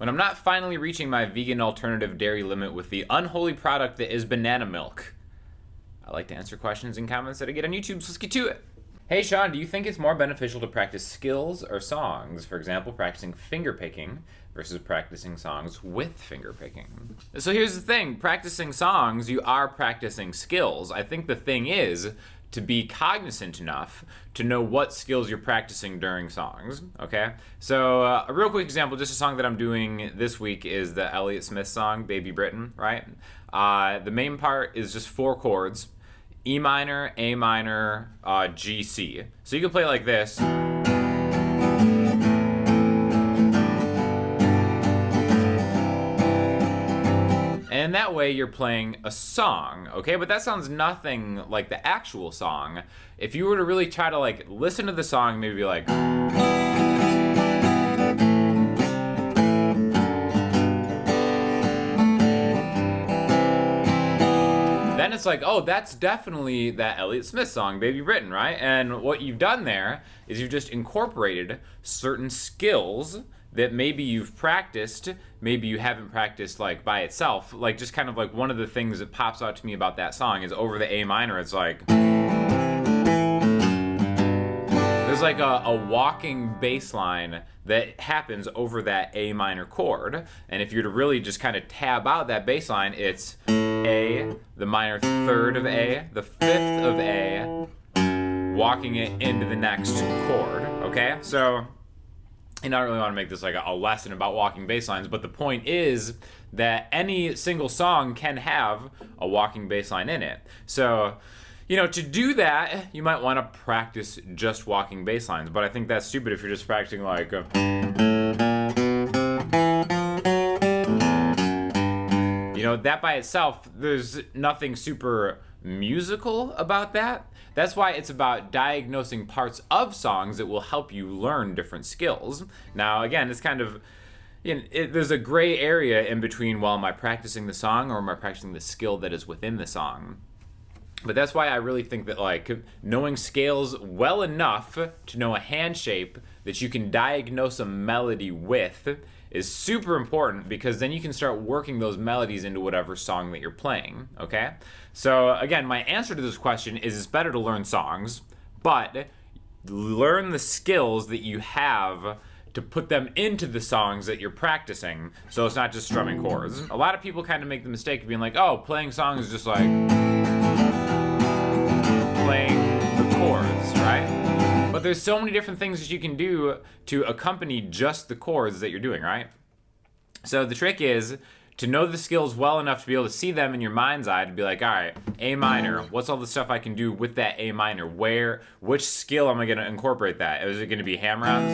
when I'm not finally reaching my vegan alternative dairy limit with the unholy product that is banana milk? I like to answer questions and comments that I get on YouTube, so let's get to it. Hey Sean, do you think it's more beneficial to practice skills or songs? For example, practicing finger picking versus practicing songs with finger picking. So here's the thing, practicing songs, you are practicing skills. I think the thing is to be cognizant enough to know what skills you're practicing during songs, okay? So a real quick example, just a song that I'm doing this week is the Elliott Smith song, Baby Britain, right? The main part is just 4 chords. E minor, A minor, G, C. So you can play like this. And that way you're playing a song, okay? But that sounds nothing like the actual song. If you were to really try to like listen to the song, maybe be like, then it's like, oh, that's definitely that Elliott Smith song, Baby Britain, right? And what you've done there is you've just incorporated certain skills that maybe you've practiced, maybe you haven't practiced like by itself. Like just kind of like one of the things that pops out to me about that song is over the A minor, it's like, there's like a walking bass line that happens over that A minor chord. And if you're to really just kind of tab out that bass line, it's A, the minor third of A, the fifth of A, walking it into the next chord, okay? So, and I don't really want to make this like a lesson about walking bass lines, but the point is that any single song can have a walking bass line in it. So, you know, to do that, you might want to practice just walking bass lines, but I think that's stupid if you're just practicing like you know, that by itself, there's nothing super musical about that. That's why it's about diagnosing parts of songs that will help you learn different skills. Now, again, it's kind of, you know, there's a gray area in between, well, am I practicing the song or am I practicing the skill that is within the song? But that's why I really think that like knowing scales well enough to know a hand shape that you can diagnose a melody with is super important, because then you can start working those melodies into whatever song that you're playing, okay? So again, my answer to this question is it's better to learn songs, but learn the skills that you have to put them into the songs that you're practicing, so it's not just strumming chords. A lot of people kind of make the mistake of being like, oh, playing songs is just like playing the chords, right? But there's so many different things that you can do to accompany just the chords that you're doing, right? So the trick is to know the skills well enough to be able to see them in your mind's eye, to be like, all right, A minor, what's all the stuff I can do with that A minor? Which skill am I gonna incorporate that? Is it gonna be hammer-ons?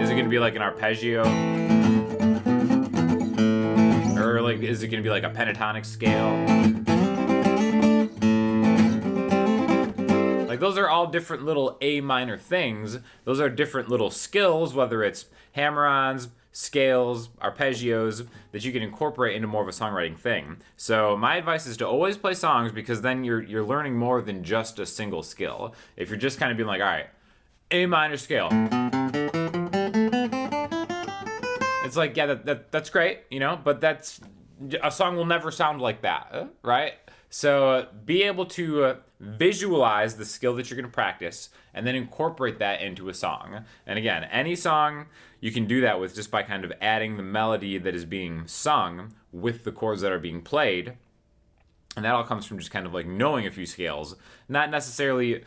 Is it gonna be like an arpeggio? Or like, is it gonna be like a pentatonic scale? Like those are all different little A minor things. Those are different little skills, whether it's hammer-ons, scales, arpeggios, that you can incorporate into more of a songwriting thing. So my advice is to always play songs, because then you're learning more than just a single skill. If you're just kind of being like, all right, A minor scale. It's like, yeah, that's great, you know, but a song will never sound like that, right? So be able to visualize the skill that you're going to practice and then incorporate that into a song. And again, any song you can do that with just by kind of adding the melody that is being sung with the chords that are being played. And that all comes from just kind of like knowing a few scales, not necessarily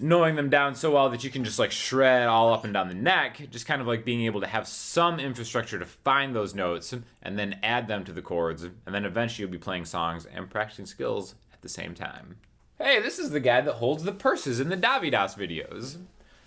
knowing them down so well that you can just like shred all up and down the neck, just kind of like being able to have some infrastructure to find those notes and then add them to the chords, and then eventually you'll be playing songs and practicing skills at the same time. Hey, this is the guy that holds the purses in the Davidas videos.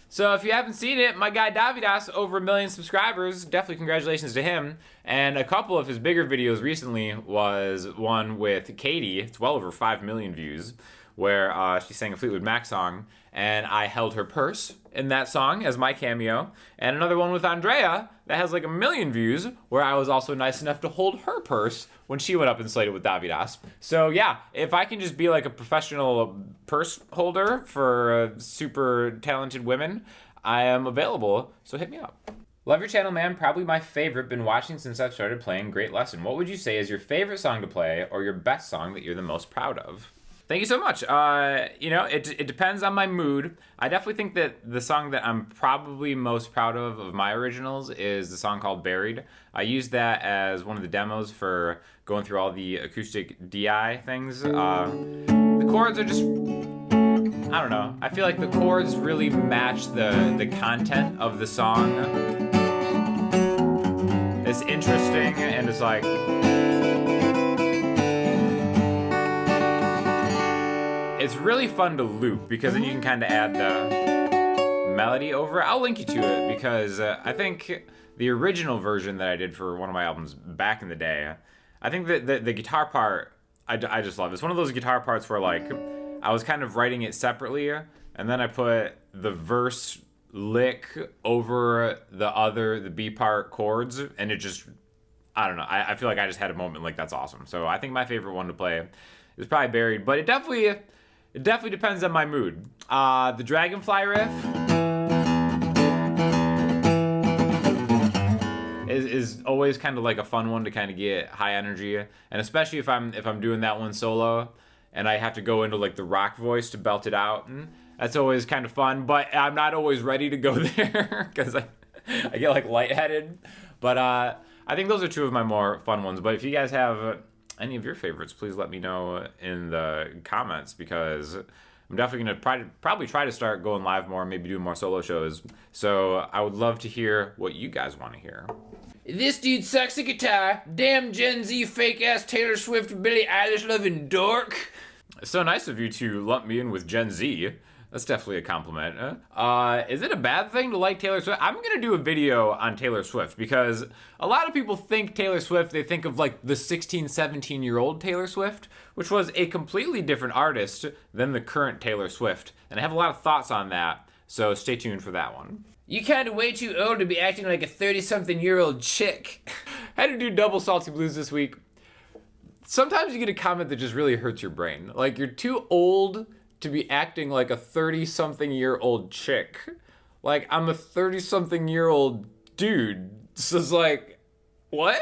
So if you haven't seen it, my guy Davidas, over 1 million subscribers, definitely congratulations to him. And a couple of his bigger videos recently was one with Katie, it's well over 5 million views, where she sang a Fleetwood Mac song, and I held her purse in that song as my cameo. And another one with Andrea that has like 1 million views, where I was also nice enough to hold her purse when she went up and slayed it with Davidas. So yeah, if I can just be like a professional purse holder for super talented women, I am available, so hit me up. Love your channel, man. Probably my favorite. Been watching since I've started playing. Great lesson. What would you say is your favorite song to play or your best song that you're the most proud of? Thank you so much. It depends on my mood. I definitely think that the song that I'm probably most proud of my originals is the song called Buried. I used that as one of the demos for going through all the acoustic DI things. The chords are just, I don't know. I feel like the chords really match the content of the song. It's interesting and it's like, it's really fun to loop because then you can kind of add the melody over it. I'll link you to it because I think the original version that I did for one of my albums back in the day, I think that the guitar part, I just love. It's one of those guitar parts where like I was kind of writing it separately and then I put the verse lick over the B part chords and it just, I don't know. I feel like I just had a moment like that's awesome. So I think my favorite one to play is probably Buried, but it definitely depends on my mood. The Dragonfly riff is always kind of like a fun one to kind of get high energy, and especially if I'm doing that one solo, and I have to go into like the rock voice to belt it out. That's always kind of fun, but I'm not always ready to go there because I get like lightheaded. But I think those are two of my more fun ones. But if you guys have any of your favorites, please let me know in the comments because I'm definitely going to probably try to start going live more, maybe do more solo shows. So I would love to hear what you guys want to hear. This dude sucks at guitar. Damn Gen Z fake-ass Taylor Swift, Billie Eilish loving dork. It's so nice of you to lump me in with Gen Z. That's definitely a compliment. Is it a bad thing to like Taylor Swift? I'm going to do a video on Taylor Swift because a lot of people think Taylor Swift, they think of like the 16, 17-year-old Taylor Swift, which was a completely different artist than the current Taylor Swift. And I have a lot of thoughts on that, so stay tuned for that one. You kind of way too old to be acting like a 30-something-year-old chick. Had to do double Salty Blues this week. Sometimes you get a comment that just really hurts your brain. Like, you're too old to be acting like a 30-something-year-old chick. Like, I'm a 30-something-year-old dude. So it's like, what?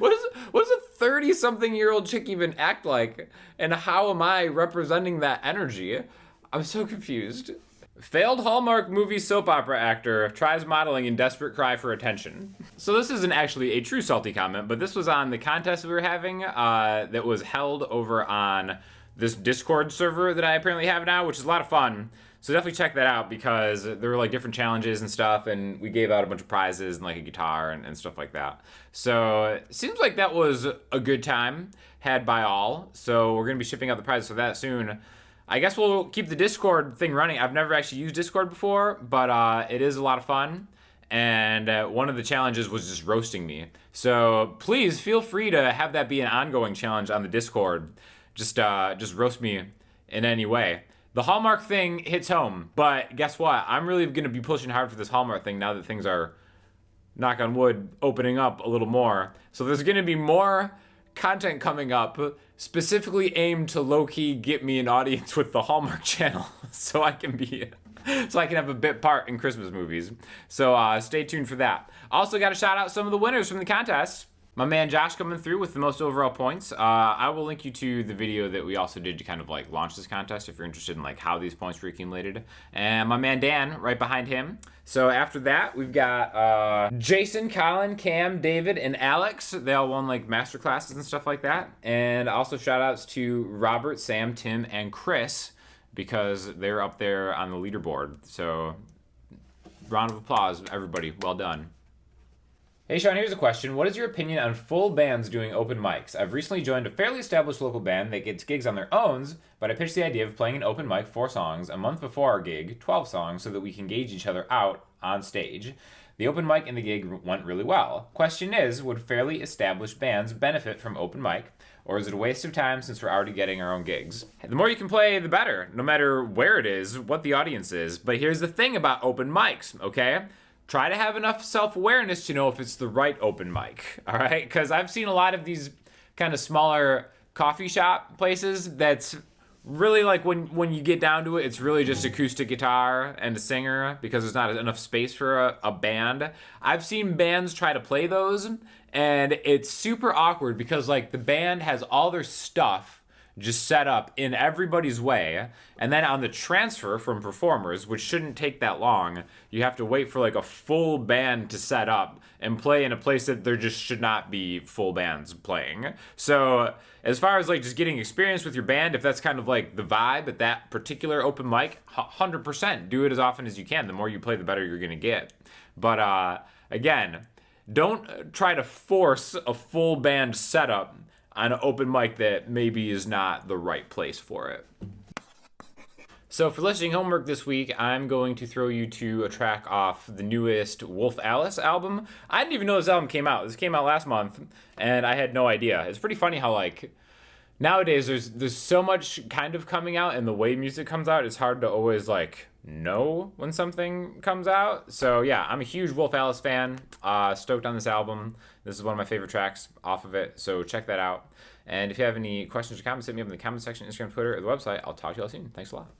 What does a 30-something-year-old chick even act like? And how am I representing that energy? I'm so confused. Failed Hallmark movie soap opera actor tries modeling in desperate cry for attention. So this isn't actually a true salty comment, but this was on the contest we were having that was held over on this Discord server that I apparently have now, which is a lot of fun. So definitely check that out because there were like different challenges and stuff, and we gave out a bunch of prizes and like a guitar and stuff like that. So it seems like that was a good time had by all. So we're gonna be shipping out the prizes for that soon. I guess we'll keep the Discord thing running. I've never actually used Discord before, but it is a lot of fun. And one of the challenges was just roasting me. So please feel free to have that be an ongoing challenge on the Discord. Just roast me in any way. The Hallmark thing hits home, but guess what? I'm really going to be pushing hard for this Hallmark thing now that things are, knock on wood, opening up a little more. So there's going to be more content coming up specifically aimed to low-key get me an audience with the Hallmark channel so I can have a bit part in Christmas movies. So stay tuned for that. Also got to shout out some of the winners from the contest. My man Josh coming through with the most overall points. I will link you to the video that we also did to kind of like launch this contest if you're interested in like how these points were accumulated. And my man Dan right behind him. So after that, we've got Jason, Colin, Cam, David, and Alex. They all won like master classes and stuff like that. And also shout outs to Robert, Sam, Tim, and Chris because they're up there on the leaderboard. So round of applause, everybody. Well done. Hey Sean, here's a question. What is your opinion on full bands doing open mics? I've recently joined a fairly established local band that gets gigs on their own, but I pitched the idea of playing an open mic 4 songs a month before our gig, 12 songs, so that we can gauge each other out on stage. The open mic and the gig went really well. Question is, would fairly established bands benefit from open mic, or is it a waste of time since we're already getting our own gigs? The more you can play, the better, no matter where it is, what the audience is. But here's the thing about open mics, okay? Try to have enough self-awareness to know if it's the right open mic, all right? Because I've seen a lot of these kind of smaller coffee shop places that's really, like, when you get down to it, it's really just acoustic guitar and a singer because there's not enough space for a band. I've seen bands try to play those, and it's super awkward because, like, the band has all their stuff just set up in everybody's way, and then on the transfer from performers, which shouldn't take that long, you have to wait for like a full band to set up and play in a place that there just should not be full bands playing. So as far as like just getting experience with your band, if that's kind of like the vibe at that particular open mic, 100% do it as often as you can. The more you play, the better you're gonna get. But again, don't try to force a full band setup on an open mic that maybe is not the right place for it. So for listening homework this week, I'm going to throw you to a track off the newest Wolf Alice album. I didn't even know this album came out. This came out last month, and I had no idea. It's pretty funny how, like, nowadays there's so much kind of coming out, and the way music comes out, it's hard to always, like, know when something comes out. So yeah, I'm a huge Wolf Alice fan. Stoked on this album. This is one of my favorite tracks off of it, so check that out. And if you have any questions or comments, hit me up in the comment section, Instagram, Twitter, or the website. I'll talk to you all soon. Thanks a lot.